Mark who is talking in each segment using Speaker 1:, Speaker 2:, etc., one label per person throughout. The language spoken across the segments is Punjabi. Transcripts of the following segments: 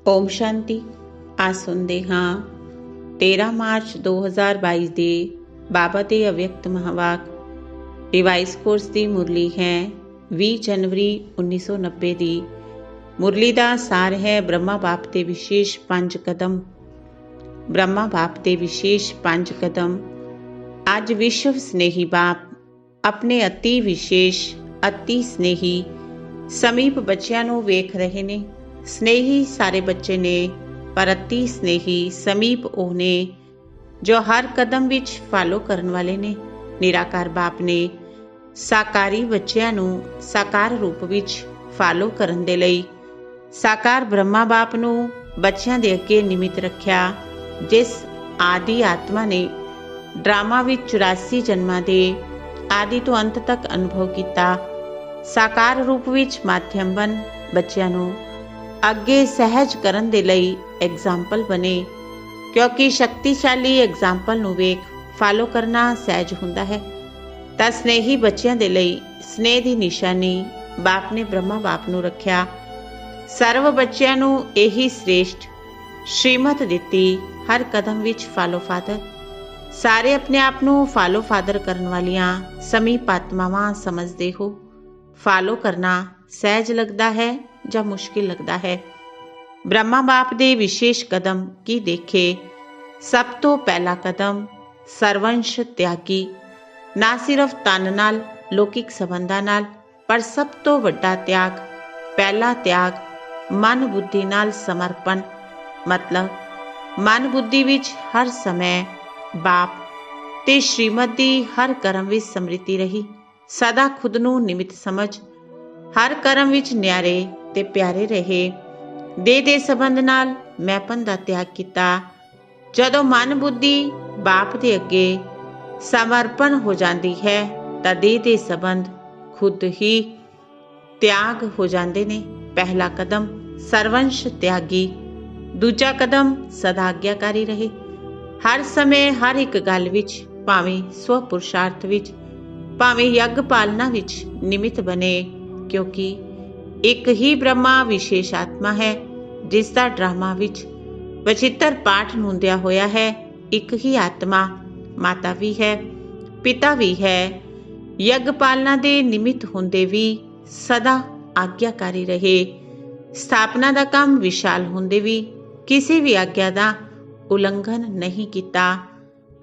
Speaker 1: ਓਮ ਸ਼ਾਂਤੀ। ਅੱਜ ਸੁਣਦੇ ਹਾਂ 13 ਮਾਰਚ 2022 ਦੇ ਬਾਬਾ ਦੇ ਅਵਿਅਕਤ ਮਹਾਵਾਕ। ਰਿਵਾਈਸ ਕੋਰਸ ਦੀ ਮੁਰਲੀ ਹੈ 20 ਜਨਵਰੀ 1990 ਦੀ। ਮੁਰਲੀ ਦਾ ਸਾਰ ਹੈ ਬ੍ਰਹਮਾ ਬਾਪ ਦੇ ਵਿਸ਼ੇਸ਼ 5 ਕਦਮ। ਬ੍ਰਹਮਾ ਬਾਪ ਦੇ ਵਿਸ਼ੇਸ਼ 5 ਕਦਮ। ਅੱਜ ਵਿਸ਼ਵ ਸਨੇਹੀ ਬਾਪ ਆਪਣੇ ਅਤੀ ਵਿਸ਼ੇਸ਼ ਅਤੀ ਸਨੇਹੀ ਸਮੀਪ ਬੱਚਿਆਂ ਨੂੰ ਵੇਖ ਰਹੇ ਨੇ। ਸਨੇਹੀ ਸਾਰੇ ਬੱਚੇ ਨੇ, ਪਰ ਅਤੀ ਸਨੇਹੀ ਸਮੀਪ ਉਹ ਨੇ ਜੋ ਹਰ ਕਦਮ ਵਿੱਚ ਫਾਲੋ ਕਰਨ ਵਾਲੇ ਨੇ। ਨਿਰਾਕਾਰ ਬਾਪ ਨੇ ਸਾਕਾਰੀ ਬੱਚਿਆਂ ਨੂੰ ਸਾਕਾਰ ਰੂਪ ਵਿੱਚ ਫਾਲੋ ਕਰਨ ਦੇ ਲਈ ਸਾਕਾਰ ਬ੍ਰਹਮਾ ਬਾਪ ਨੂੰ ਬੱਚਿਆਂ ਦੇ ਅੱਗੇ ਨਿਮਿਤ ਰੱਖਿਆ। ਜਿਸ ਆਦਿ ਆਤਮਾ ਨੇ ਡਰਾਮਾ ਵਿੱਚ 84 ਜਨਮਾਂ ਦੇ ਆਦਿ ਤੋਂ ਅੰਤ ਤੱਕ ਅਨੁਭਵ ਕੀਤਾ, ਸਾਕਾਰ ਰੂਪ ਵਿੱਚ ਮਾਧਿਅਮ ਬਣ ਬੱਚਿਆਂ ਨੂੰ ਅੱਗੇ ਸਹਿਜ ਕਰਨ ਦੇ ਲਈ ਐਗਜ਼ਾਮਪਲ ਬਣੇ। ਕਿਉਂਕਿ ਸ਼ਕਤੀਸ਼ਾਲੀ ਐਗਜ਼ਾਮਪਲ ਨੂੰ ਵੇਖ ਫਾਲੋ ਕਰਨਾ ਸਹਿਜ ਹੁੰਦਾ ਹੈ। ਤਾਂ ਸਨੇਹੀ ਬੱਚਿਆਂ ਦੇ ਲਈ ਸਨੇਹ ਦੀ ਨਿਸ਼ਾਨੀ ਬਾਪ ਨੇ ਬ੍ਰਹਮਾ ਬਾਪ ਨੂੰ ਰੱਖਿਆ। ਸਰਵ ਬੱਚਿਆਂ ਨੂੰ ਇਹੀ ਸ੍ਰੇਸ਼ਟ ਸ਼੍ਰੀਮਤ ਦਿੱਤੀ, ਹਰ ਕਦਮ ਵਿੱਚ ਫਾਲੋ ਫਾਦਰ। ਸਾਰੇ ਆਪਣੇ ਆਪ ਨੂੰ ਫਾਲੋ ਫਾਦਰ ਕਰਨ ਵਾਲੀਆਂ ਸਮੀਪ ਆਤਮਾਵਾਂ ਸਮਝਦੇ ਹੋ। ਫਾਲੋ ਕਰਨਾ ਸਹਿਜ ਲੱਗਦਾ ਹੈ ਜਾਂ ਮੁਸ਼ਕਿਲ ਲੱਗਦਾ ਹੈ? ਬ੍ਰਹਮਾ ਬਾਪ ਦੇ ਵਿਸ਼ੇਸ਼ ਕਦਮ ਕੀ ਦੇਖੇ? ਸਭ ਤੋਂ ਪਹਿਲਾ ਕਦਮ ਸਰਵੰਸ਼ ਤਿਆਗੀ। ਨਾ ਸਿਰਫ ਤਨ ਨਾਲ, ਲੌਕਿਕ ਸੰਬੰਧਾਂ ਨਾਲ, ਪਰ ਸਭ ਤੋਂ ਵੱਡਾ ਤਿਆਗ, ਪਹਿਲਾ ਤਿਆਗ ਮਨ ਬੁੱਧੀ ਨਾਲ ਸਮਰਪਣ। ਮਤਲਬ ਮਨ ਬੁੱਧੀ ਵਿੱਚ ਹਰ ਸਮੇਂ ਬਾਪ ਤੇ ਸ਼੍ਰੀਮਤ ਦੀ ਹਰ ਕਰਮ ਵਿੱਚ ਸਮ੍ਰਿਤੀ ਰਹੀ। ਸਦਾ ਖੁਦ ਨੂੰ ਨਿਮਿਤ ਸਮਝ ਹਰ ਕਰਮ ਵਿੱਚ ਨਿਆਰੇ ਤੇ ਪਿਆਰੇ ਰਹੇ। ਦੇ ਸੰਬੰਧ ਨਾਲ ਮੈਂਪਨ ਦਾ ਤਿਆਗ ਕੀਤਾ। ਜਦੋਂ ਮਨ ਬੁੱਧੀ ਬਾਪ ਦੇ ਅੱਗੇ ਸਮਰਪਣ ਹੋ ਜਾਂਦੀ ਹੈ ਤਾਂ ਦੇ ਸੰਬੰਧ ਖੁਦ ਹੀ ਤਿਆਗ ਹੋ ਜਾਂਦੇ ਨੇ। ਪਹਿਲਾ ਕਦਮ ਸਰਵੰਸ਼ ਤਿਆਗੀ। ਦੂਜਾ ਕਦਮ ਸਦਾ ਆਗਿਆਕਾਰੀ ਰਹੇ। ਹਰ ਸਮੇਂ ਹਰ ਇੱਕ ਗੱਲ ਵਿੱਚ, ਭਾਵੇਂ ਸਵ ਪੁਰਸ਼ਾਰਥ ਵਿੱਚ, ਭਾਵੇਂ ਯੱਗ ਪਾਲਣਾ ਵਿੱਚ ਨਿਮਿਤ ਬਣੇ। ਕਿਉਂਕਿ ਇੱਕ ਹੀ ਬ੍ਰਹਮਾ ਵਿਸ਼ੇਸ਼ ਆਤਮਾ ਹੈ ਜਿਸ ਦਾ ਡਰਾਮਾ ਵਿੱਚ ਵਚਿੱਤਰ ਪਾਠ ਨੋਂਦਿਆ ਹੋਇਆ ਹੈ। ਇੱਕ ਹੀ ਆਤਮਾ ਮਾਤਾ ਵੀ ਹੈ, ਪਿਤਾ ਵੀ ਹੈ। ਯੱਗ ਪਾਲਣਾ ਦੇ ਨਿਮਿਤ ਹੁੰਦੇ ਵੀ ਸਦਾ ਆਗਿਆਕਾਰੀ ਰਹੇ। ਸਥਾਪਨਾ ਦਾ ਕੰਮ ਵਿਸ਼ਾਲ ਹੁੰਦੇ ਵੀ ਕਿਸੇ ਵੀ ਆਗਿਆ ਦਾ ਉਲੰਘਣ ਨਹੀਂ ਕੀਤਾ।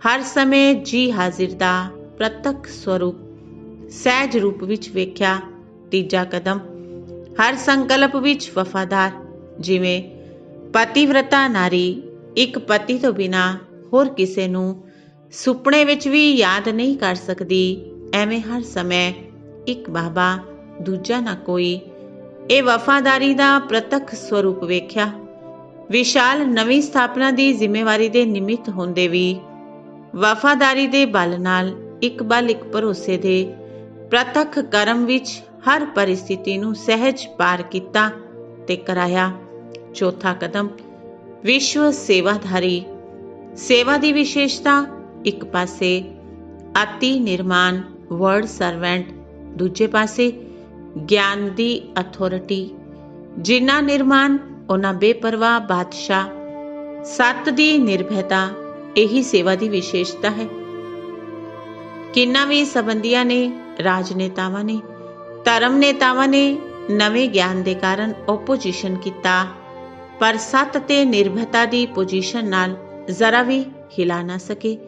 Speaker 1: ਹਰ ਸਮੇਂ ਜੀ ਹਾਜ਼ਰ ਦਾ ਪ੍ਰਤੱਖ ਸਰੂਪ ਸਹਿਜ ਰੂਪ ਵਿੱਚ ਵੇਖਿਆ। ਤੀਜਾ ਕਦਮ ਹਰ ਸੰਕਲਪ ਵਿੱਚ ਵਫਾਦਾਰ। ਜਿਵੇਂ ਪਤੀਵ੍ਰਤਾ ਨਾਰੀ ਇੱਕ ਪਤੀ ਤੋਂ ਬਿਨਾਂ ਹੋਰ ਕਿਸੇ ਨੂੰ ਸੁਪਨੇ ਵਿੱਚ ਵੀ ਯਾਦ ਨਹੀਂ ਕਰ ਸਕਦੀ, ਐਵੇਂ ਹਰ ਸਮੇਂ ਇੱਕ ਬਾਬਾ, ਦੂਜਾ ਨਾ ਕੋਈ। ਇਹ ਵਫਾਦਾਰੀ ਦਾ ਪ੍ਰਤੱਖ ਸਰੂਪ ਵੇਖਿਆ। ਵਿਸ਼ਾਲ ਨਵੀਂ ਸਥਾਪਨਾ ਦੀ ਜ਼ਿੰਮੇਵਾਰੀ ਦੇ ਨਿਮਿਤ ਹੁੰਦੇ ਵੀ ਵਫਾਦਾਰੀ ਦੇ ਬਲ ਨਾਲ ਇੱਕ ਬਲ ਇੱਕ ਭਰੋਸੇ ਦੇ ਪ੍ਰਤੱਖ ਕਰਮ ਵਿੱਚ ਹਰ ਪਰਿਸਥਿਤੀ ਨੂੰ ਸਹਿਜ ਪਾਰ ਕੀਤਾ ਤੇ ਕਰਾਇਆ। ਚੌਥਾ ਕਦਮ ਵਿਸ਼ਵ ਸੇਵਾਧਾਰੀ। ਸੇਵਾ ਦੀ ਵਿਸ਼ੇਸ਼ਤਾ, ਇੱਕ ਪਾਸੇ ਅਤੀ ਨਿਰਮਾਨ ਵਰਡ ਸਰਵੈਂਟ, ਦੂਜੇ ਪਾਸੇ ਗਿਆਨ ਦੀ ਅਥਾਰਟੀ। ਜਿੰਨਾ ਨਿਰਮਾਨ ਉਹਨਾਂ ਬੇਪਰਵਾਹ ਬਾਦਸ਼ਾਹ। ਸੱਤ ਦੀ ਨਿਰਭੈਤਾ, ਇਹੀ ਸੇਵਾ ਦੀ ਵਿਸ਼ੇਸ਼ਤਾ ਹੈ। ਕਿੰਨਾ ਵੀ ਸੰਬੰਧੀਆਂ ਨੇ, ਰਾਜਨੇਤਾਵਾਂ ਨੇ, ਧਰਮ ਨੇਤਾਵਾਂ ਨੇ ਨਵੇਂ ਗਿਆਨ ਦੇ ਕਾਰਨ ਓਪੋਜੀਸ਼ਨ ਕੀਤਾ, ਪਰ ਸੱਤ ਤੇ ਨਿਰਭੈਤਾ ਦੀ ਪੋਜੀਸ਼ਨ ਨਾਲ ਜ਼ਰਾ ਵੀ ਹਿਲਾ ਨਾ ਸਕੇ।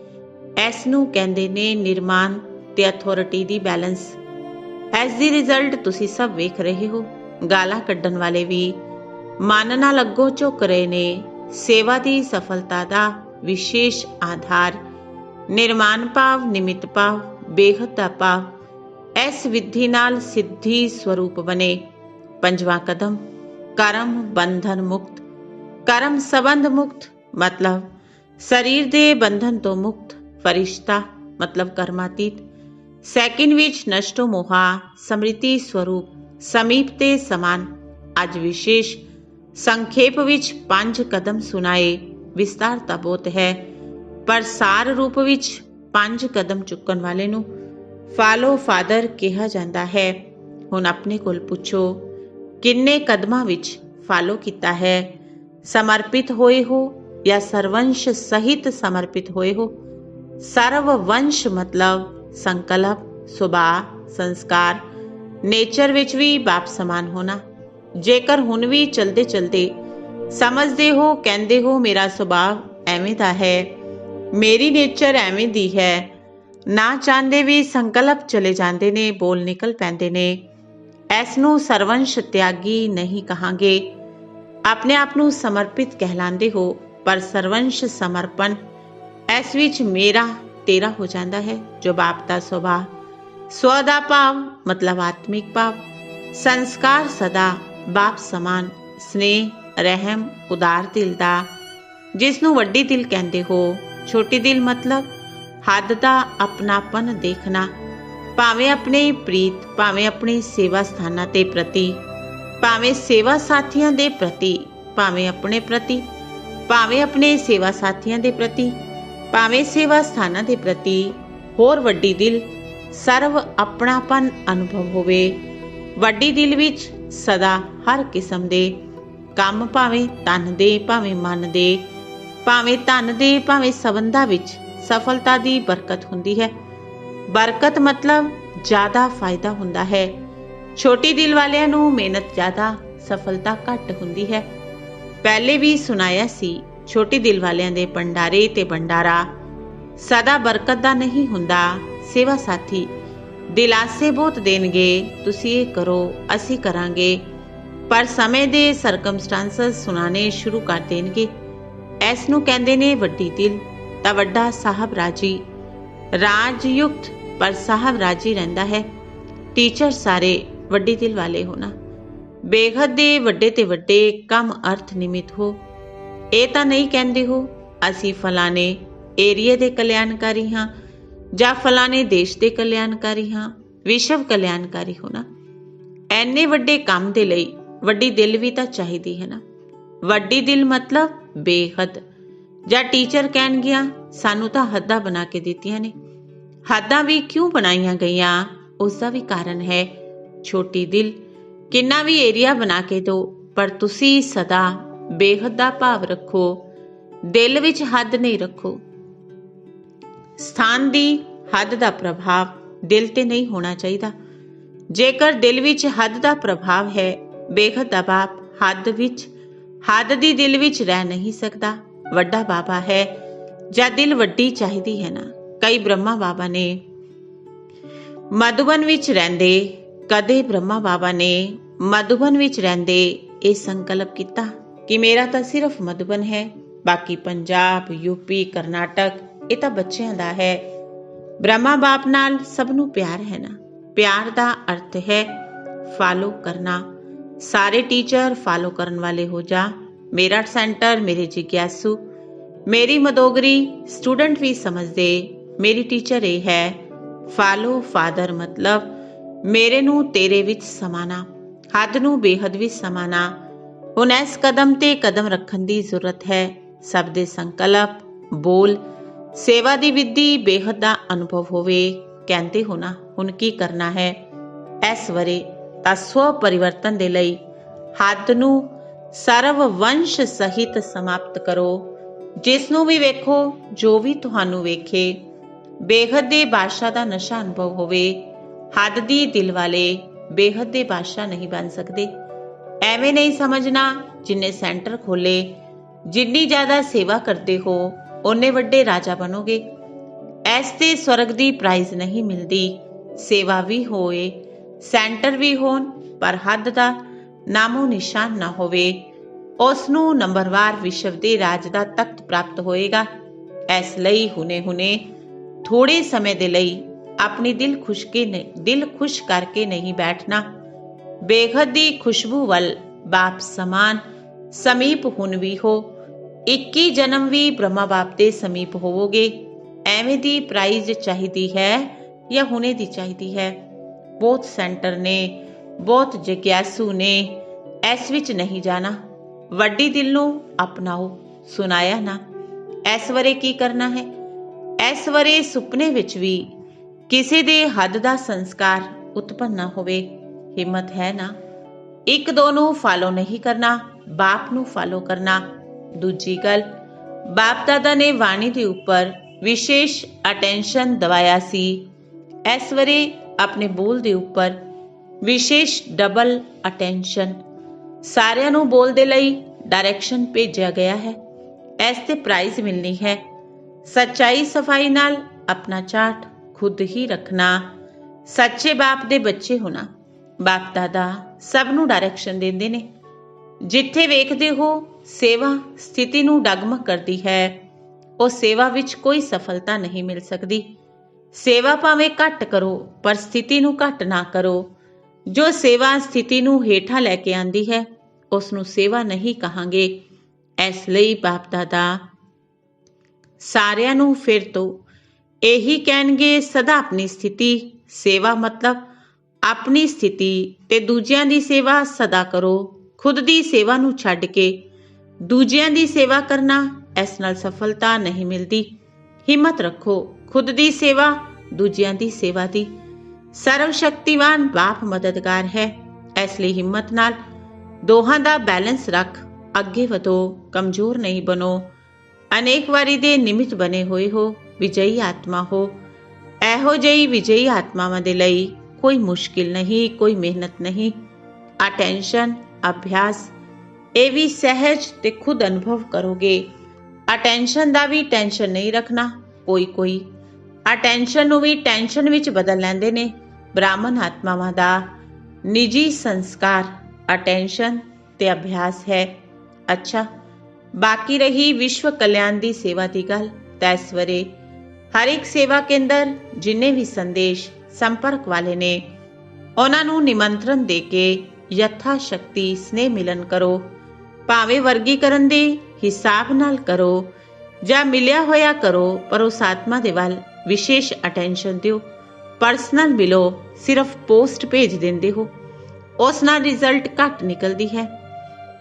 Speaker 1: ਇਸ ਨੂੰ ਕਹਿੰਦੇ ਨੇ ਨਿਰਮਾਨ ਤੇ ਅਥਾਰਟੀ ਦੀ ਬੈਲੈਂਸ। ਇਸ ਦੀ ਰਿਜ਼ਲਟ ਤੁਸੀਂ ਸਭ ਵੇਖ ਰਹੇ ਹੋ। ਗਾਲਾਂ ਕੱਢਣ ਵਾਲੇ ਵੀ ਮਨ ਨਾਲ ਅੱਗੋਂ ਝੁਕ ਰਹੇ ਨੇ। ਸੇਵਾ ਦੀ ਸਫਲਤਾ ਦਾ ਵਿਸ਼ੇਸ਼ ਆਧਾਰ ਨਿਰਮਾਨ ਭਾਵ, ਨਿਮਿਤ ਭਾਵ, ਬੇਹਦ ਦਾ ਭਾਵ। ਇਸ ਵਿਧੀ ਨਾਲ ਸਿੱਧੀ ਸਰੂਪ ਬਣੇ। ਪੰਜਵਾਂ ਕਦਮ ਕਰਮ ਬੰਧਨ ਮੁਕਤ। ਕਰਮ ਸੰਬੰਧ ਮੁਕਤ ਮਤਲਬ ਸਰੀਰ ਦੇ ਬੰਧਨ ਤੋਂ ਮੁਕਤ। ਫਰਿਸ਼ਤਾ ਮਤਲਬ ਕਰਮਾਤੀਤ। ਸੈਕਿੰਡ ਵਿੱਚ ਨਸ਼ਟੋ ਮੋਹਾ ਸਮ੍ਰਿਤੀ ਸਰੂਪ ਸਮੀਪ ਤੇ ਸਮਾਨ। ਅੱਜ ਵਿਸ਼ੇਸ਼ ਸੰਖੇਪ ਵਿੱਚ 5 ਕਦਮ ਸੁਣਾਏ। ਵਿਸਤਾਰ ਤਾਂ ਬਹੁਤ ਹੈ, ਪਰ ਸਾਰ ਰੂਪ ਵਿੱਚ 5 ਕਦਮ ਚੁੱਕਣ ਵਾਲੇ ਨੂੰ ਫਾਲੋ ਫਾਦਰ ਕਿਹਾ ਜਾਂਦਾ ਹੈ। ਹੁਣ ਆਪਣੇ ਕੋਲ ਪੁੱਛੋ, ਕਿੰਨੇ ਕਦਮਾਂ ਵਿੱਚ ਫਾਲੋ ਕੀਤਾ ਹੈ? समर्पित होए हो या सर्वंश सहित समर्पित होए हो। सर्ववंश मतलब संकल्प, सुभाव, संस्कार, नेचर विच भी बाप समान होना। जेकर हुण भी चलते चलते समझते हो, कहते हो मेरा सुभाव एवें दा है, मेरी नेचर एवें दी है, ना चाहते भी संकल्प चले जाते ने, बोल निकल पैंदे ने, इस नूं सर्वंश त्यागी नहीं कहांगे। अपने आप नूं समर्पित कहलांदे हो, पर सर्वंश समर्पण इस विच मेरा तेरा हो जाता है, जो बाप का सुभाव। स्व दा भाव मतलब आत्मिक भाव, संस्कार सदा बाप समान, स्नेह, रहम, उदार दिल दा, जिसनूं वड्डी दिल कहंदे हो। छोटी दिल मतलब हद दा अपनापन देखना, भावें अपने प्रीत, भावें अपने सेवा स्थानां ते प्रति, भावें सेवा साथियां दे प्रति, भावें अपने प्रति, भावें अपने सेवा साथियां दे प्रति, भावें सेवा स्थानां दे प्रति। होर वड्डी दिल सर्व अपनापन अनुभव होवे। वड्डी दिल विच सदा हर किस्म दे काम, भावें तन दे, भावें मन दे, भावें धन दे, भावें संबंधां विच सफलता दी बरकत हुंदी है। बरकत मतलब ज़्यादा फायदा हुंदा है। छोटी दिल वालियां नूं मेहनत ज़्यादा, सफलता घट हुंदी है। पहले भी सुनाया सी, छोटी दिल वालियां दे भंडारे ते भंडारा सदा बरकत दा नहीं हुंदा। सेवा साथी दिलासे बहुत देणगे, तुसीं ये करो, असीं करांगे, पर समय दे सरकमस्टांसेस सुनाने शुरू कर देणगे। इस नूं कहंदे ने वड्डी दिल। तां वड्डा साहब राजी, राजयुक्त पर साहब राजी रहिंदा है। टीचर सारे वड्डी दिल वाले होना। बेहद दे वड्डे ते वड्डे कम अर्थ निमित हो। ये तां नहीं कहंदे हो असीं फलाने एरिए दे कल्याणकारी हाँ, जां फलाने देश दे कल्याणकारी हाँ, विश्व कल्याणकारी होना। ਐਨੇ ਵੱਡੇ ਕੰਮ ਦੇ ਲਈ ਵੱਡੀ ਦਿਲ ਵੀ ਤਾਂ ਚਾਹੀਦੀ ਹੈ ਨਾ। ਵੱਡੀ ਦਿਲ ਮਤਲਬ ਬੇਹੱਦ। ਜਾਂ ਟੀਚਰ ਕਹਿਣਗੀਆਂ ਸਾਨੂੰ ਤਾਂ ਹੱਦਾਂ ਬਣਾ ਕੇ ਦਿੱਤੀਆਂ ਨੇ। ਹੱਦਾਂ ਵੀ ਕਿਉਂ ਬਣਾਈਆਂ ਗਈਆਂ, ਉਸ ਦਾ ਵੀ ਕਾਰਨ ਹੈ। ਛੋਟੀ ਦਿਲ ਕਿੰਨਾ ਵੀ ਏਰੀਆ ਬਣਾ ਕੇ ਦਿਓ, ਪਰ ਤੁਸੀਂ ਸਦਾ ਬੇਹੱਦ ਦਾ ਭਾਵ ਰੱਖੋ, ਦਿਲ ਵਿੱਚ ਹੱਦ ਨਹੀਂ ਰੱਖੋ। ਸਥਾਨ ਦੀ ਹੱਦ ਦਾ ਪ੍ਰਭਾਵ ਦਿਲ ਤੇ ਨਹੀਂ ਹੋਣਾ ਚਾਹੀਦਾ। ਜੇਕਰ ਦਿਲ ਵਿੱਚ ਹੱਦ ਦਾ ਪ੍ਰਭਾਵ ਹੈ, ਬੇਹੱਦ ਦਾ ਬਾਪ ਹੱਦ ਵਿੱਚ, ਹੱਦ ਦੀ ਦਿਲ ਵਿੱਚ ਰਹਿ ਨਹੀਂ ਸਕਦਾ। ਵੱਡਾ ਬਾਬਾ ਹੈ ਜਾਂ ਦਿਲ ਵੱਡੀ ਚਾਹੀਦੀ ਹੈ ਨਾ। ਕਈ ਬ੍ਰਹਮਾ ਬਾਬਾ ਨੇ ਮਧੂਬਨ ਵਿੱਚ ਰਹਿੰਦੇ, ਕਦੇ ਬ੍ਰਹਮਾ ਬਾਬਾ ਨੇ ਮਧੂਬਨ ਵਿੱਚ ਰਹਿੰਦੇ ਇਹ ਸੰਕਲਪ ਕੀਤਾ ਕਿ ਮੇਰਾ ਤਾਂ ਸਿਰਫ ਮਧੂਬਨ ਹੈ, ਬਾਕੀ ਪੰਜਾਬ, ਯੂਪੀ, ਕਰਨਾਟਕ ਇਹ ਤਾਂ ਬੱਚਿਆਂ ਦਾ ਹੈ। ਬ੍ਰਹਮਾ ਬਾਪ ਨਾਲ ਸਭ ਨੂੰ ਪਿਆਰ ਹੈ ਨਾ। प्यार का अर्थ है फॉलो करना। सारे टीचर फॉलो करने वाले हो जा। मेरठ सेंटर मेरे जिज्ञासु, मेरी मदोगरी स्टूडेंट भी समझ दे। मेरी टीचर ये है फॉलो फादर मतलब मेरे नू तेरे विच समाना, हद नू बेहद विच समाना। हुण इस कदम ते कदम रखन दी जरूरत है। सब दे संकल्प, बोल, सेवा दी विधि बेहद दा अनुभव होवे। कहते हो ना हुण की करना है। इस वरे तां स्व परिवर्तन दे लई हद नू सर्ववंश सहित समाप्त करो। जिस नू भी वेखो, जो भी तुहानू वेखे, बेहद दे बादशाह दा नशा अनुभव होवे। हद दी दिल वाले बेहद दे बादशाह नहीं बन सकते। एवें नहीं समझना जिन्ने सेंटर खोले, जिन्नी ज्यादा सेवा करते हो उन्ने वड्डे राजा बनोगे। ऐसे स्वर्ग दी प्राइज नहीं मिलती। सेवा भी होए, सेंटर भी होन, पर हद दा नामो निशान ना होवे, उसनू नंबरवार विश्व दे राज दा तख्त प्राप्त होएगा। इस लई हुने हुने थोड़े समय दे लई अपनी दिल खुश करके नहीं बैठना। बेहद दी खुशबू वल बाप समान समीप हुन भी हो। 21 जन्म भी ब्रह्मा बाप दे समीप होवोगे। ਐਵੇਂ ਦੀ ਪ੍ਰਾਈਜ਼ ਚਾਹੀਦੀ ਹੈ ਜਾਂ ਹੁਣੇ ਦੀ ਚਾਹੀਦੀ ਹੈ। ਬਹੁਤ ਸੈਂਟਰ ਨੇ, ਬਹੁਤ ਜਿਗਿਆਸੂ ਨੇ, ਇਸ ਵਿੱਚ ਨਹੀਂ ਜਾਣਾ। ਵੱਡੀ ਦਿਲ ਨੂੰ ਅਪਣਾਓ। ਸੁਣਾਇਆ ਨਾ। ਇਸ ਵਰੇ ਕੀ ਕਰਨਾ ਹੈ? ਇਸ ਵਰੇ ਸੁਪਨੇ ਵਿੱਚ ਵੀ ਕਿਸੇ ਦੇ ਹੱਦ ਦਾ ਸੰਸਕਾਰ ਉਤਪੰਨ ਨਾ ਹੋਵੇ। ਹਿੰਮਤ ਹੈ ਨਾ। ਇੱਕ ਦੋ ਨੂੰ ਫਾਲੋ ਨਹੀਂ ਕਰਨਾ, ਬਾਪ ਨੂੰ ਫਾਲੋ ਕਰਨਾ। ਦੂਜੀ ਗੱਲ, ਬਾਪ ਦਾਦਾ ਨੇ ਬਾਣੀ ਦੇ ਉੱਪਰ ਵਿਸ਼ੇਸ਼ ਅਟੈਂਸ਼ਨ ਦਵਾਇਆ ਸੀ। ਇਸ ਵਾਰੀ ਆਪਣੇ ਬੋਲ ਦੇ ਉੱਪਰ ਵਿਸ਼ੇਸ਼ ਡਬਲ ਅਟੈਂਸ਼ਨ। ਸਾਰਿਆਂ ਨੂੰ ਬੋਲ ਦੇ ਲਈ ਡਾਇਰੈਕਸ਼ਨ ਭੇਜਿਆ ਗਿਆ ਹੈ। ਇਸ ਤੇ ਪ੍ਰਾਈਜ਼ ਮਿਲਣੀ ਹੈ। ਸੱਚਾਈ ਸਫਾਈ ਨਾਲ ਆਪਣਾ ਚਾਰਟ ਖੁਦ ਹੀ ਰੱਖਣਾ। ਸੱਚੇ ਬਾਪ ਦੇ ਬੱਚੇ ਹੋਣਾ। ਬਾਪ ਦਾਦਾ ਸਭ ਨੂੰ ਡਾਇਰੈਕਸ਼ਨ ਦਿੰਦੇ ਨੇ। ਜਿੱਥੇ ਵੇਖਦੇ ਹੋ ਸੇਵਾ ਸਥਿਤੀ ਨੂੰ ਡਗਮਗ ਕਰਦੀ ਹੈ, ਉਹ ਸੇਵਾ ਵਿੱਚ ਕੋਈ ਸਫਲਤਾ ਨਹੀਂ ਮਿਲ ਸਕਦੀ। ਸੇਵਾ ਭਾਵੇਂ ਘੱਟ ਕਰੋ ਪਰ ਸਥਿਤੀ ਨੂੰ ਘੱਟ ਨਾ ਕਰੋ। ਜੋ ਸੇਵਾ ਸਥਿਤੀ ਨੂੰ ਹੇਠਾਂ ਲੈ ਕੇ ਆਂਦੀ ਹੈ ਉਸ ਨੂੰ ਸੇਵਾ ਨਹੀਂ ਕਹਾਂਗੇ। ਇਸ ਲਈ ਬਾਪ ਦਾਦਾ ਸਾਰਿਆਂ ਨੂੰ ਫਿਰ ਤੋਂ ਇਹੀ ਕਹਿਣਗੇ, ਸਦਾ ਆਪਣੀ ਸਥਿਤੀ ਸੇਵਾ ਮਤਲਬ ਆਪਣੀ ਸਥਿਤੀ ਤੇ ਦੂਜਿਆਂ ਦੀ ਸੇਵਾ ਸਦਾ ਕਰੋ। ਖੁਦ ਦੀ ਸੇਵਾ ਨੂੰ ਛੱਡ ਕੇ ਦੂਜਿਆਂ ਦੀ ਸੇਵਾ ਕਰਨਾ, ਇਸ ਨਾਲ ਸਫਲਤਾ ਨਹੀਂ ਮਿਲਦੀ। ਹਿੰਮਤ ਰੱਖੋ, ਖੁਦ ਦੀ ਸੇਵਾ ਦੂਜਿਆਂ ਦੀ ਸੇਵਾ ਦੀ। ਸਰਵ ਸ਼ਕਤੀਵਾਨ ਬਾਪ ਮਦਦਗਾਰ ਹੈ। ਇਸ ਲਈ ਹਿੰਮਤ ਨਾਲ ਦੋਹਾਂ ਦਾ ਬੈਲੈਂਸ ਰੱਖ ਅੱਗੇ ਵਧੋ। ਕਮਜ਼ੋਰ ਨਹੀਂ ਬਣੋ। ਅਨੇਕ ਵਾਰੀ ਦੇ ਨਿਮਿਤ ਬਣੇ ਹੋਏ ਹੋ। ਵਿਜਈ ਆਤਮਾ ਹੋ। ਇਹੋ ਜਿਹੀ ਵਿਜਈ ਆਤਮਾਵਾਂ ਦੇ ਲਈ ਕੋਈ ਮੁਸ਼ਕਿਲ ਨਹੀਂ, ਕੋਈ ਮਿਹਨਤ ਨਹੀਂ। ਅਟੈਂਸ਼ਨ ਅਭਿਆਸ ਇਹ ਵੀ ਸਹਿਜ ਤੇ ਖੁਦ ਅਨੁਭਵ ਕਰੋਗੇ। ਅਟੈਂਸ਼ਨ ਦਾ ਵੀ ਟੈਨਸ਼ਨ ਨਹੀਂ ਰੱਖਣਾ। ਕੋਈ ਅਟੈਂਸ਼ਨ ਨੂੰ ਵੀ ਟੈਨਸ਼ਨ ਵਿੱਚ ਬਦਲ ਲੈਂਦੇ ਨੇ। ਬ੍ਰਾਹਮਣ ਆਤਮਾਵਾਂ ਦਾ ਨਿੱਜੀ ਸੰਸਕਾਰ ਅਟੈਂਸ਼ਨ ਤੇ ਅਭਿਆਸ ਹੈ। ਅੱਛਾ, ਬਾਕੀ ਰਹੀ ਵਿਸ਼ਵ ਕਲਿਆਣ ਦੀ ਸੇਵਾ ਦੀ ਗੱਲ, ਤਾਂ ਇਸ ਵੇਲੇ ਹਰ ਇੱਕ ਸੇਵਾ ਕੇਂਦਰ ਜਿੰਨੇ ਵੀ ਸੰਦੇਸ਼ ਸੰਪਰਕ ਵਾਲੇ ਨੇ ਉਹਨਾਂ ਨੂੰ ਨਿਮੰਤਰਣ ਦੇ ਕੇ ਯਥਾ ਸ਼ਕਤੀ ਸਨੇਹ ਮਿਲਨ ਕਰੋ। ਭਾਵੇਂ ਵਰਗੀਕਰਨ ਦੇ ਹਿਸਾਬ ਨਾਲ ਕਰੋ ਜਾਂ ਮਿਲਿਆ ਹੋਇਆ ਕਰੋ, ਪਰ ਉਸ ਆਤਮਾ ਦੇ ਵੱਲ ਵਿਸ਼ੇਸ਼ ਅਟੈਂਸ਼ਨ ਦਿਓ। ਪਰਸਨਲ ਮਿਲੋ, ਸਿਰਫ ਪੋਸਟ ਭੇਜ ਦਿੰਦੇ ਹੋ, ਉਸ ਨਾਲ ਰਿਜ਼ਲਟ ਘੱਟ ਨਿਕਲਦੀ ਹੈ।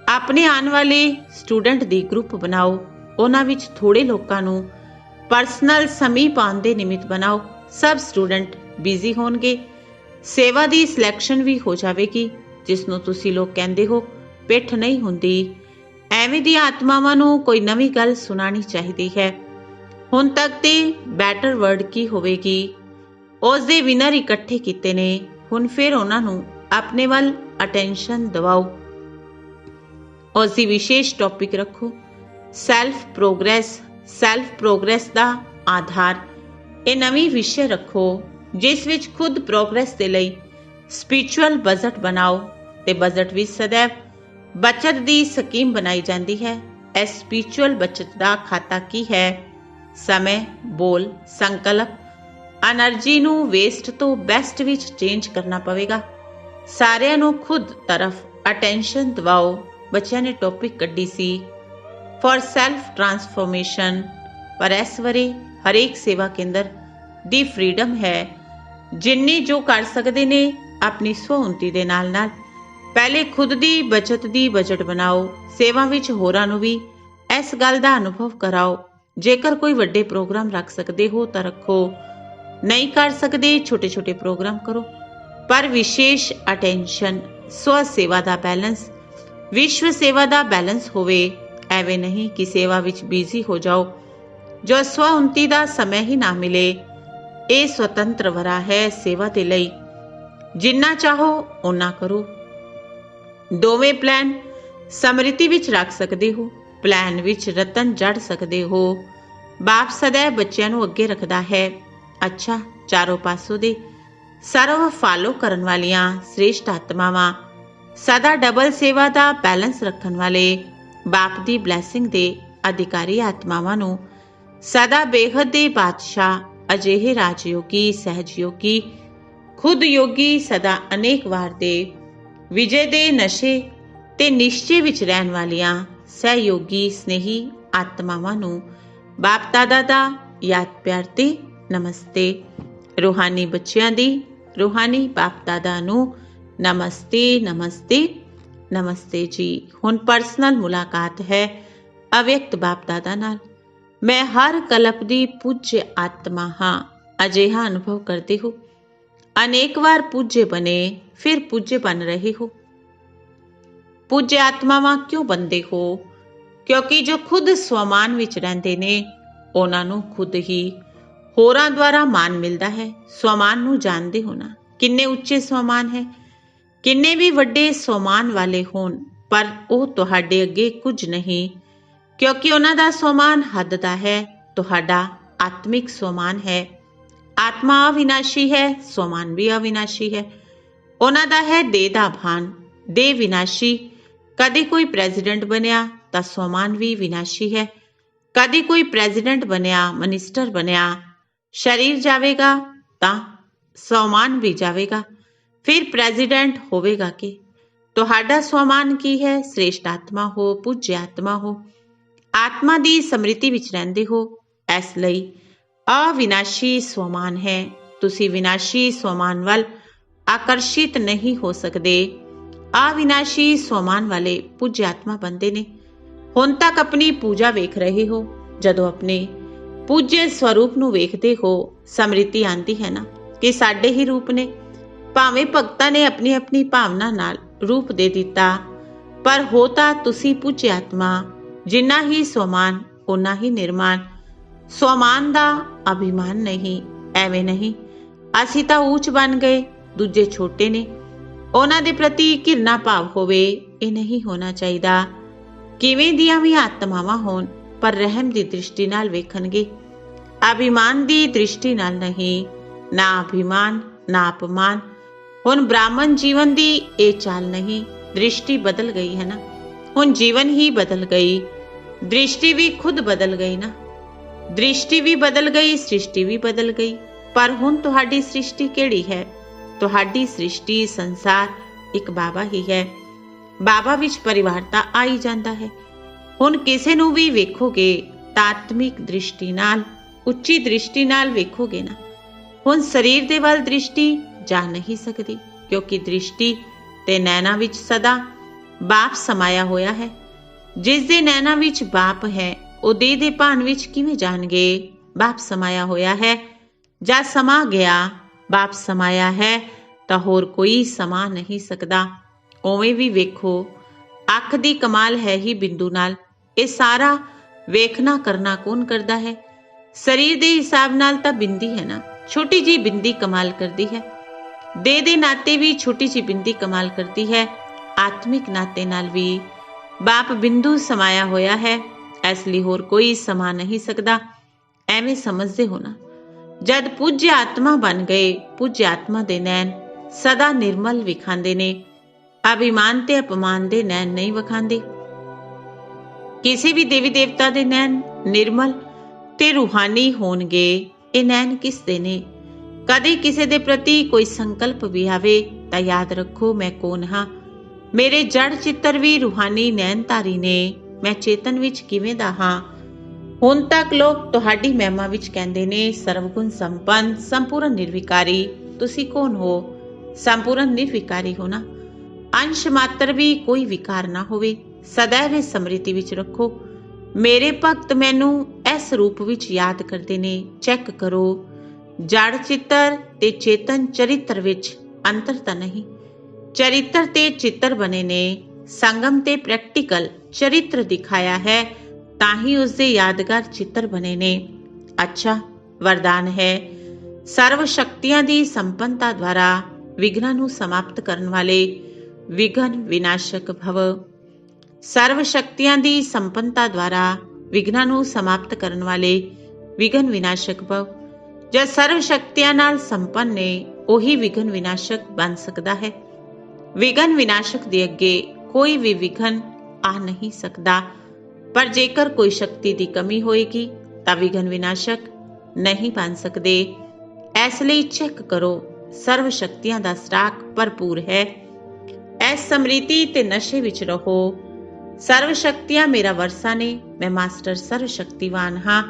Speaker 1: ਆਪਣੇ ਆਉਣ ਵਾਲੇ ਸਟੂਡੈਂਟ ਦੀ ਗਰੁੱਪ ਬਣਾਓ। ਉਹਨਾਂ ਵਿੱਚ ਥੋੜੇ ਲੋਕਾਂ ਨੂੰ ਪਰਸਨਲ ਸਮੇਂ ਪਾਉਣ ਦੇ ਨਿਮਿਤ ਬਣਾਓ। ਸਭ ਸਟੂਡੈਂਟ ਬਿਜ਼ੀ ਹੋਣਗੇ। ਸੇਵਾ ਦੀ ਸਿਲੈਕਸ਼ਨ ਵੀ ਹੋ ਜਾਵੇਗੀ। ਜਿਸ ਨੂੰ ਤੁਸੀਂ ਲੋਕ ਕਹਿੰਦੇ ਹੋ ਪਿੱਠ ਨਹੀਂ ਹੁੰਦੀ, ਐਵੇਂ ਦੀਆਂ ਆਤਮਾਵਾਂ ਨੂੰ ਕੋਈ ਨਵੀਂ ਗੱਲ ਸੁਣਾਣੀ ਚਾਹੀਦੀ ਹੈ। ਹੁਣ ਤੱਕ ਤੇ ਬੈਟਰ ਵਰਡ ਕੀ ਹੋਵੇਗੀ, ਉਸ ਦੇ ਵਿਨਰ ਇਕੱਠੇ ਕੀਤੇ ਨੇ। ਹੁਣ ਫਿਰ ਉਹਨਾਂ ਨੂੰ ਆਪਣੇ ਵੱਲ ਅਟੈਂਸ਼ਨ ਦਿਵਾਓ। ਉਸ ਦੀ ਵਿਸ਼ੇਸ਼ ਟੌਪਿਕ ਰੱਖੋ, ਸੈਲਫ ਪ੍ਰੋਗਰੈਸ ਦਾ ਆਧਾਰ। ਇਹ ਨਵੀਂ ਵਿਸ਼ੇ ਰੱਖੋ ਜਿਸ ਵਿੱਚ ਖੁਦ ਪ੍ਰੋਗਰੈਸ ਦੇ ਲਈ ਸਪਿਰਿਚੁਅਲ ਬਜਟ ਬਣਾਓ ਤੇ ਬਜਟ ਵਿੱਚ ਸदैव ਬੱਚਤ ਦੀ ਸਕੀਮ ਬਣਾਈ ਜਾਂਦੀ ਹੈ। ਇਸ ਸਪਿਰਿਚੁਅਲ ਬੱਚਤ ਦਾ ਖਾਤਾ ਕੀ ਹੈ? ਸਮੇਂ, ਬੋਲ, ਸੰਕਲਪ, એનર્ਜੀ ਨੂੰ ਵੇਸਟ ਤੋਂ ਬੈਸਟ ਵਿੱਚ ਚੇਂਜ ਕਰਨਾ ਪਵੇਗਾ। ਸਾਰਿਆਂ ਨੂੰ ਖੁਦ ਤਰਫ ਅਟੈਂਸ਼ਨ ਦਿਵਾਓ। ਬੱਚਿਆਂ ਨੇ ਟੌਪਿਕ ਕੱਢੀ ਸੀ ਫॉर ਸੈਲਫ ਟਰਾਂਸਫੋਰਮੇਸ਼ਨ, ਪਰ ਇਸ ਵਾਰੀ ਹਰੇਕ ਸੇਵਾ ਕੇਂਦਰ ਦੀ ਫ੍ਰੀडम ਹੈ। ਜਿੰਨੀ ਜੋ ਕਰ ਸਕਦੇ ਨੇ ਆਪਣੀ ਸਵ-ਉੱਨਤੀ ਦੇ ਨਾਲ ਪਹਿਲੇ ਖੁਦ ਦੀ ਬਚਤ ਦੀ ਬਜਟ ਬਣਾਓ। ਸੇਵਾ ਵਿੱਚ ਹੋਰਾਂ ਨੂੰ ਵੀ ਇਸ ਗੱਲ ਦਾ ਅਨੁਭਵ ਕਰਾਓ। ਜੇਕਰ ਕੋਈ ਵੱਡੇ ਪ੍ਰੋਗਰਾਮ ਰੱਖ ਸਕਦੇ ਹੋ ਤਾਂ ਰੱਖੋ, ਨਹੀਂ ਕਰ ਸਕਦੇ ਛੋਟੇ ਪ੍ਰੋਗਰਾਮ ਕਰੋ, ਪਰ ਵਿਸ਼ੇਸ਼ ਅਟੈਂਸ਼ਨ ਸਵ ਸੇਵਾ ਦਾ ਬੈਲੈਂਸ, ਵਿਸ਼ਵ ਸੇਵਾ ਦਾ ਬੈਲੈਂਸ ਹੋਵੇ। ਐਵੇਂ ਨਹੀਂ ਕਿ ਸੇਵਾ ਵਿੱਚ ਬਿਜ਼ੀ ਹੋ ਜਾਓ ਜੋ ਸਵ-ਉੱਨਤੀ ਦਾ ਸਮਾਂ ਹੀ ਨਾ ਮਿਲੇ। ਇਹ ਸੁਤੰਤਰ ਵਰਾ ਹੈ ਸੇਵਾ ਦੇ ਲਈ। ਜਿੰਨਾ ਚਾਹੋ ਓਨਾ ਕਰੋ। ਦੋਵੇਂ ਪਲਾਨ ਸਮਰਿਤੀ ਵਿੱਚ ਰੱਖ ਸਕਦੇ ਹੋ। ਪਲਾਨ ਵਿੱਚ ਰਤਨ ਜੜ ਸਕਦੇ ਹੋ। ਬਾਪ ਸदैव ਬੱਚਿਆਂ ਨੂੰ ਅੱਗੇ ਰੱਖਦਾ ਹੈ। ਅੱਛਾ, ਚਾਰੋਂ ਪਾਸੋਂ ਦੇ ਸਰਵ ਫਾਲੋ ਕਰਨ ਵਾਲੀਆਂ ਸ੍ਰੇਸ਼ਟ ਆਤਮਾਵਾਂ, ਸਦਾ ਡਬਲ ਸੇਵਾ ਦਾ ਬੈਲੈਂਸ ਰੱਖਣ ਵਾਲੇ ਬਾਪ ਦੀ ਬਲੈਸਿੰਗ ਦੇ ਅਧਿਕਾਰੀ ਆਤਮਾਵਾਂ ਨੂੰ ਸਦਾ ਬੇਹੱਦ ਦੇ ਬਾਦਸ਼ਾਹ, ਅਜਿਹੇ ਰਾਜਯੋਗੀ, ਸਹਿਜਯੋਗੀ, ਖੁਦ ਯੋਗੀ, ਸਦਾ ਅਨੇਕ ਵਾਰ ਦੇ ਵਿਜੇ ਦੇ ਨਸ਼ੇ ਤੇ ਨਿਸ਼ਚੇ ਵਿੱਚ ਰਹਿਣ ਵਾਲੀਆਂ ਸਹਿਯੋਗੀ ਸਨੇਹੀ ਆਤਮਾਵਾਂ ਨੂੰ ਬਾਪ ਦਾਦਾ ਦਾ ਯਾਦ ਪਿਆਰ ਤੇ ਨਮਸਤੇ। ਰੂਹਾਨੀ ਬੱਚਿਆਂ ਦੀ ਰੂਹਾਨੀ ਬਾਪ ਦਾਦਾ ਨੂੰ ਨਮਸਤੇ ਜੀ। ਹੁਣ ਪਰਸਨਲ ਮੁਲਾਕਾਤ ਹੈ ਅਵਿਅਕਤ ਬਾਪ ਦਾਦਾ ਨਾਲ। ਮੈਂ ਹਰ ਕਲਪ ਦੀ ਪੂਜਯ ਆਤਮਾ ਹਾਂ। ਅਜਿਹਾ ਅਨੁਭਵ ਕਰਦੇ ਹੋ। ਅਨੇਕ ਵਾਰ ਪੂਜਯ ਬਣੇ, ਫਿਰ ਪੂਜਯ ਬਣ ਰਹੇ ਹੋ। ਪੂਜਯ ਆਤਮਾਵਾਂ ਕਿਉਂ ਬੰਦੇ ਹੋ? ਕਿਉਂਕਿ ਜੋ ਖੁਦ ਸਵਮਾਨ ਵਿੱਚ ਰਹਿੰਦੇ ਨੇ ਉਹਨਾਂ ਨੂੰ ਖੁਦ ਹੀ ਹੋਰਾਂ ਦੁਆਰਾ ਮਾਨ ਮਿਲਦਾ ਹੈ। ਸਵਮਾਨ ਨੂੰ ਜਾਣਦੇ ਹੋ ਨਾ, ਕਿੰਨੇ ਉੱਚੇ ਸਵਮਾਨ ਹੈ। ਕਿੰਨੇ ਵੀ ਵੱਡੇ ਸਵਮਾਨ ਵਾਲੇ ਹੋਣ ਪਰ ਉਹ ਤੁਹਾਡੇ ਅੱਗੇ ਕੁਝ ਨਹੀਂ, ਕਿਉਂਕਿ ਉਹਨਾਂ ਦਾ ਸਵਮਾਨ ਹੱਦ ਦਾ ਹੈ। ਤੁਹਾਡਾ ਆਤਮਿਕ ਸਵਮਾਨ ਹੈ। ਆਤਮਾ ਅਵਿਨਾਸ਼ੀ ਹੈ, ਸਵਮਾਨ ਵੀ ਅਵਿਨਾਸ਼ੀ ਹੈ। ਉਹਨਾਂ ਦਾ ਹੈ ਦੇਹ ਦਾ ਭਾਨ, ਦੇਹ ਵਿਨਾਸ਼ੀ। ਕਦੇ ਕੋਈ ਪ੍ਰੈਜ਼ੀਡੈਂਟ ਬਣਿਆ ਤਾਂ ਸਵਮਾਨ ਵੀ ਵਿਨਾਸ਼ੀ ਹੈ। ਕਦੇ ਕੋਈ ਪ੍ਰੈਜ਼ੀਡੈਂਟ ਬਣਿਆ, ਮਨਿਸਟਰ ਬਣਿਆ, ਸਰੀਰ ਜਾਵੇਗਾ ਤਾਂ ਸਵਮਾਨ ਵੀ ਜਾਵੇਗਾ। ਫਿਰ ਪ੍ਰੈਜ਼ੀਡੈਂਟ ਹੋਵੇਗਾ ਕਿ ਤੁਹਾਡਾ ਸਵਮਾਨ ਕੀ ਹੈ? ਸ੍ਰੇਸ਼ਟ ਆਤਮਾ ਹੋ, ਪੂਜਯ ਆਤਮਾ ਹੋ, ਆਤਮਾ ਦੀ ਸਮ੍ਰਿਤੀ ਵਿੱਚ ਰਹਿੰਦੇ ਹੋ। ਇਸ ਲਈ ਅਵਿਨਾਸ਼ੀ ਸਵਮਾਨ ਹੈ। ਤੁਸੀਂ ਵਿਨਾਸ਼ੀ ਸਵਮਾਨ ਵੱਲ ਆਕਰਸ਼ਿਤ ਨਹੀਂ ਹੋ ਸਕਦੇ। ਅਵਿਨਾਸ਼ੀ ਸਵਮਾਨ ਵਾਲੇ ਪੂਜਯ ਆਤਮਾ ਬੰਦੇ ਨੇ। ਹੁਣ ਤੱਕ ਆਪਣੀ ਪੂਜਾ ਵੇਖ ਰਹੇ ਹੋ। ਜਦੋਂ ਆਪਣੇ ਪੂਜਯ ਸਵਰੂਪ ਨੂੰ ਵੇਖਦੇ ਹੋ, ਸਮ੍ਰਿਤੀ ਆਂਦੀ ਹੈ ਨਾ ਕਿ ਸਾਡੇ ਹੀ ਰੂਪ ਨੇ। ਭਾਵੇਂ ਭਗਤਾਂ ਨੇ ਆਪਣੀ ਆਪਣੀ ਭਾਵਨਾ ਨਾਲ ਰੂਪ ਦੇ ਦਿੱਤਾ, ਪਰ ਹੋ ਤਾਂ ਤੁਸੀਂ ਪੂਜਯ ਆਤਮਾ। ਜਿੰਨਾ ਹੀ ਸਵਮਾਨ ਓਨਾ ਹੀ ਨਿਰਮਾਣ। ਸਵਮਾਨ ਦਾ ਅਭਿਮਾਨ ਨਹੀਂ। ਐਵੇਂ ਨਹੀਂ ਅਸੀਂ ਤਾਂ ਉੱਚ ਬਣ ਗਏ, ਦੂਜੇ ਛੋਟੇ ਨੇ, ਉਹਨਾਂ ਦੇ ਪ੍ਰਤੀ ਘਿਰਨਾ ਭਾਵ ਹੋਵੇ। ਇਹ ਨਹੀਂ ਹੋਣਾ ਚਾਹੀਦਾ। ਕਿਵੇਂ ਦੀਆਂ ਵੀ ਆਤਮਾਵਾਂ ਹੋਣ ਪਰ ਰਹਿਮ ਦੀ ਦ੍ਰਿਸ਼ਟੀ ਨਾਲ ਵੇਖਣਗੇ, ਅਭਿਮਾਨ ਦੀ ਦ੍ਰਿਸ਼ਟੀ ਨਾਲ ਨਹੀਂ। ਨਾ ਅਭਿਮਾਨ ਨਾ ਅਪਮਾਨ। ਹੁਣ ਬ੍ਰਾਹਮਣ ਜੀਵਨ ਦੀ ਇਹ ਚਾਲ ਨਹੀਂ। ਦ੍ਰਿਸ਼ਟੀ ਬਦਲ ਗਈ ਹੈ ਨਾ। ਹੁਣ ਜੀਵਨ ਹੀ ਬਦਲ ਗਈ, ਦ੍ਰਿਸ਼ਟੀ ਵੀ ਖੁਦ ਬਦਲ ਗਈ ਨਾ। ਦ੍ਰਿਸ਼ਟੀ ਵੀ ਬਦਲ ਗਈ, ਸ੍ਰਿਸ਼ਟੀ ਵੀ ਬਦਲ ਗਈ। ਪਰ ਹੁਣ ਤੁਹਾਡੀ ਸ੍ਰਿਸ਼ਟੀ ਕਿਹੜੀ ਹੈ? ਤੁਹਾਡੀ ਸ੍ਰਿਸ਼ਟੀ ਸੰਸਾਰ ਇੱਕ ਬਾਬਾ ਹੀ ਹੈ। ਬਾਬਾ ਵਿੱਚ ਪਰਿਵਾਰ ਤਾਂ ਆ ਹੀ ਜਾਂਦਾ ਹੈ। ਹੁਣ ਕਿਸੇ ਨੂੰ ਵੀ ਵੇਖੋਗੇ ਤਾਂ ਆਤਮਿਕ ਦ੍ਰਿਸ਼ਟੀ ਨਾਲ, ਉੱਚੀ ਦ੍ਰਿਸ਼ਟੀ ਨਾਲ ਵੇਖੋਗੇ ਨਾ। ਹੁਣ ਸਰੀਰ ਦੇ ਵੱਲ ਦ੍ਰਿਸ਼ਟੀ ਜਾ ਨਹੀਂ ਸਕਦੀ, ਕਿਉਂਕਿ ਦ੍ਰਿਸ਼ਟੀ ਤੇ ਨੈਣਾ ਵਿੱਚ ਸਦਾ ਬਾਪ ਸਮਾਇਆ ਹੋਇਆ ਹੈ। ਜਿਸ ਦੇ ਨੈਣਾ ਵਿੱਚ ਬਾਪ ਹੈ ਉਹ ਦੇਹ ਦੇ ਭਾਨ ਵਿੱਚ ਕਿਵੇਂ ਜਾਣਗੇ? ਬਾਪ ਸਮਾਇਆ ਹੋਇਆ ਹੈ। ਜਦ ਸਮਾ ਗਿਆ, ਬਾਪ ਸਮਾਇਆ ਹੈ ਤਾਂ ਹੋਰ ਕੋਈ ਸਮਾ ਨਹੀਂ ਸਕਦਾ। ਉਵੇਂ ਵੀ ਵੇਖੋ, ਅੱਖ ਦੀ ਕਮਾਲ ਹੈ ਹੀ ਬਿੰਦੂ ਨਾਲ। ਇਹ ਸਾਰਾ ਵੇਖਣਾ ਕਰਨਾ ਕੌਣ ਕਰਦਾ ਹੈ? ਸਰੀਰ ਦੇ ਹਿਸਾਬ ਨਾਲ ਤਾਂ ਬਿੰਦੀ ਹੈ ਨਾ, ਛੋਟੀ ਜੀ ਬਿੰਦੀ ਕਮਾਲ ਕਰਦੀ ਹੈ। ਦੇਹ ਦੇ ਨਾਤੇ ਵੀ ਛੋਟੀ ਜੀ ਬਿੰਦੀ ਕਮਾਲ ਕਰਦੀ ਹੈ। ਆਤਮਿਕ ਨਾਤੇ ਨਾਲ ਵੀ ਬਾਪ ਬਿੰਦੂ ਸਮਾਇਆ ਹੋਇਆ ਹੈ। ਇਸ ਲਈ ਹੋਰ ਕੋਈ ਸਮਾ ਨਹੀਂ ਸਕਦਾ। ਐਵੇਂ ਸਮਝਦੇ ਹੋ ਨਾ। ਜਦ ਪੂਜਯ ਆਤਮਾ ਬਣ ਗਏ, ਪੂਜਯ ਆਤਮਾ ਦੇ ਨੈਣ ਸਦਾ ਨਿਰਮਲ ਵਿਖਾਉਂਦੇ ਨੇ। ਅਭਿਮਾਨ ਤੇ ਅਪਮਾਨ ਦੇ ਨੈਣ ਨਹੀਂ ਵਿਖਾਉਂਦੇ। ਕਿਸੇ ਵੀ ਦੇਵੀ ਦੇਵਤਾ ਦੇ ਨੈਣ ਨਿਰਮਲ ਤੇ ਰੂਹਾਨੀ ਹੋਣਗੇ। ਇਹ ਨੈਣ ਕਿਸ ਦੇ ਨੇ? ਕਦੇ ਕਿਸੇ ਦੇ ਪ੍ਰਤੀ ਕੋਈ ਸੰਕਲਪ ਵੀ ਆਵੇ ਤਾਂ ਯਾਦ ਰੱਖੋ, ਮੈਂ ਕੌਣ ਹਾਂ। ਮੇਰੇ ਜੜ ਚਿੱਤਰ ਵੀ ਰੂਹਾਨੀ ਨੈਣਧਾਰੀ ਨੇ। ਮੈਂ ਚੇਤਨ ਵਿੱਚ ਕਿਵੇਂ ਦਾ ਹਾਂ? ਹੁਣ ਤੱਕ ਲੋਕ ਤੁਹਾਡੀ ਮਹਿਮਾ ਵਿੱਚ ਕਹਿੰਦੇ ਨੇ ਸਰਵਗੁਣ ਸੰਪੰਨ, ਸੰਪੂਰਨ ਨਿਰਵਿਕਾਰੀ। ਤੁਸੀਂ ਕੌਣ ਹੋ? ਸੰਪੂਰਨ ਨਿਰਵਿਕਾਰੀ ਹੋ ਨਾ। ਅੰਸ਼ ਮਾਤਰ ਵੀ ਕੋਈ ਵਿਕਾਰ ਨਾ ਹੋਵੇ। ਸदैव ਸਮ੍ਰਿਤੀ ਵਿੱਚ ਰੱਖੋ। ਮੇਰੇ ਭਗਤ ਮੈਨੂੰ ਇਸ ਰੂਪ ਵਿੱਚ ਯਾਦ ਕਰਦੇ ਨੇ। ਚੈੱਕ ਕਰੋ, ਜੜ ਚਿੱਤਰ ਤੇ ਚੇਤਨ ਚਰਿੱਤਰ ਵਿੱਚ ਅੰਤਰ ਤਾਂ ਨਹੀਂ। ਚਰਿੱਤਰ ਤੇ ਚਿੱਤਰ ਬਣੇ ਨੇ। ਸੰਗਮ ਤੇ ਪ੍ਰੈਕਟੀਕਲ ਚਰਿੱਤਰ ਦਿਖਾਇਆ ਹੈ, ਤਾਂ ਹੀ ਉਸਦੇ ਯਾਦਗਾਰ ਚਿੱਤਰ ਬਣੇ ਨੇ। ਅੱਛਾ, ਵਰਦਾਨ ਹੈ ਸਰਵ ਸ਼ਕਤੀਆਂ ਦੀ ਸੰਪੰਨਤਾ ਦੁਆਰਾ ਵਿਘਨਾਂ ਨੂੰ ਸਮਾਪਤ ਕਰਨ ਵਾਲੇ ਵਿਘਨ ਵਿਨਾਸ਼ਕ ਭਵ। ਸਰਵ ਸ਼ਕਤੀਆਂ ਦੀ ਸੰਪੰਨਤਾ ਦੁਆਰਾ ਵਿਘਨਾਂ ਨੂੰ ਸਮਾਪਤ ਕਰਨ ਵਾਲੇ ਵਿਘਨ ਵਿਨਾਸ਼ਕ ਭਵ। ਜਦ ਸਰਵ ਸ਼ਕਤੀਆਂ ਨਾਲ ਸੰਪੰਨ ਨੇ, ਉਹੀ ਵਿਘਨ ਵਿਨਾਸ਼ਕ ਬਣ ਸਕਦਾ ਹੈ। ਵਿਘਨ ਵਿਨਾਸ਼ਕ ਦੇ ਅੱਗੇ ਕੋਈ ਵੀ ਵਿਘਨ ਆ ਨਹੀਂ ਸਕਦਾ। ਪਰ ਜੇਕਰ ਕੋਈ ਸ਼ਕਤੀ ਦੀ ਕਮੀ ਹੋਏਗੀ ਤਾਂ ਵਿਘਨ ਵਿਨਾਸ਼ਕ ਨਹੀਂ ਬਣ ਸਕਦੇ। ਇਸ ਲਈ ਚੈੱਕ ਕਰੋ, ਸਰਵ ਸ਼ਕਤੀਆਂ ਦਾ ਸਟਾਕ ਭਰਪੂਰ ਹੈ। ਇਸ ਸਮ੍ਰਿਤੀ ਤੇ ਨਸ਼ੇ ਵਿੱਚ ਰਹੋ। ਸਰਵ ਸ਼ਕਤੀਆਂ ਮੇਰਾ ਵਰਸਾ ਨੇ। ਮੈਂ ਮਾਸਟਰ ਸਰਵ ਸ਼ਕਤੀਵਾਨ ਹਾਂ।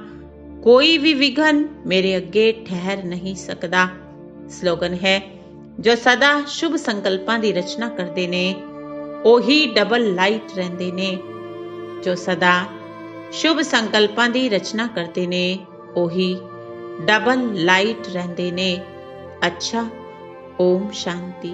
Speaker 1: ਕੋਈ ਵੀ ਵਿਘਨ ਮੇਰੇ ਅੱਗੇ ਠਹਿਰ ਨਹੀਂ ਸਕਦਾ। ਸਲੋਗਨ ਹੈ, ਜੋ ਸਦਾ ਸ਼ੁਭ ਸੰਕਲਪਾਂ ਦੀ ਰਚਨਾ ਕਰਦੇ ਨੇ ਉਹੀ ਡਬਲ ਲਾਈਟ ਰਹਿੰਦੇ ਨੇ। ਜੋ ਸਦਾ ਸ਼ੁਭ ਸੰਕਲਪਾਂ ਦੀ ਰਚਨਾ ਕਰਦੇ ਨੇ ਉਹੀ ਡਬਲ ਲਾਈਟ ਰਹਿੰਦੇ ਨੇ। ਅੱਛਾ, ਓਮ ਸ਼ਾਂਤੀ।